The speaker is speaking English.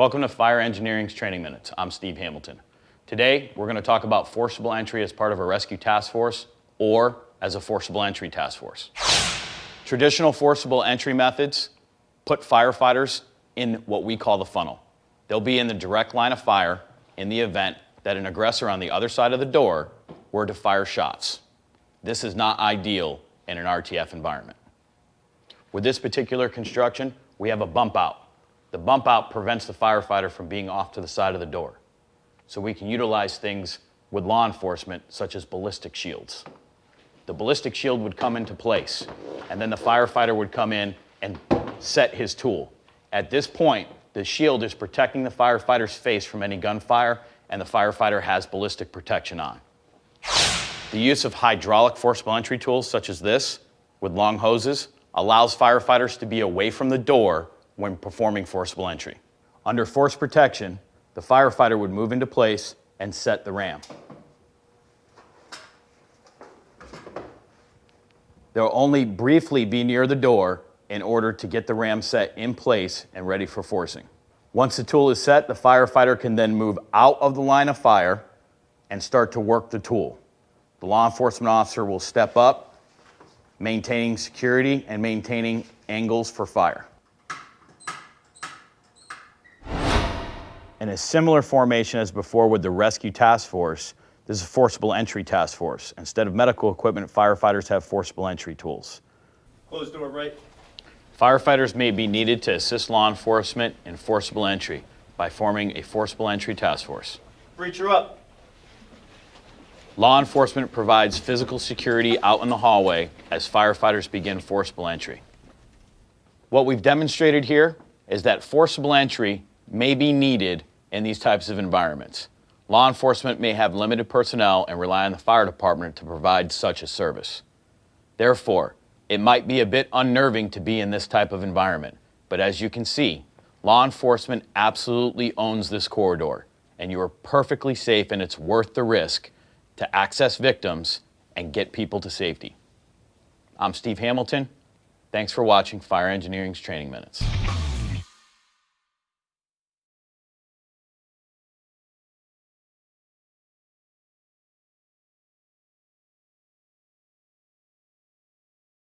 Welcome to Fire Engineering's Training Minutes. I'm Steve Hamilton. Today, we're going to talk about forcible entry as part of a rescue task force or as a forcible entry task force. Traditional forcible entry methods put firefighters in what we call the funnel. They'll be in the direct line of fire in the event that an aggressor on the other side of the door were to fire shots. This is not ideal in an RTF environment. With this particular construction, we have a bump out. The bump out prevents the firefighter from being off to the side of the door. So we can utilize things with law enforcement, such as ballistic shields. The ballistic shield would come into place, and then the firefighter would come in and set his tool. At this point, the shield is protecting the firefighter's face from any gunfire, and the firefighter has ballistic protection on. The use of hydraulic forcible entry tools, such as this, with long hoses, allows firefighters to be away from the door when performing forcible entry. Under force protection, the firefighter would move into place and set the ram. They'll only briefly be near the door in order to get the ram set in place and ready for forcing. Once the tool is set, the firefighter can then move out of the line of fire and start to work the tool. The law enforcement officer will step up, maintaining security and maintaining angles for fire. In a similar formation as before with the rescue task force, this is a forcible entry task force. Instead of medical equipment, firefighters have forcible entry tools. Close door right. Firefighters may be needed to assist law enforcement in forcible entry by forming a forcible entry task force. Breacher up. Law enforcement provides physical security out in the hallway as firefighters begin forcible entry. What we've demonstrated here is that forcible entry may be needed in these types of environments. Law enforcement may have limited personnel and rely on the fire department to provide such a service. Therefore, it might be a bit unnerving to be in this type of environment, but as you can see, law enforcement absolutely owns this corridor, and you are perfectly safe, and it's worth the risk to access victims and get people to safety. I'm Steve Hamilton. Thanks for watching Fire Engineering's Training Minutes.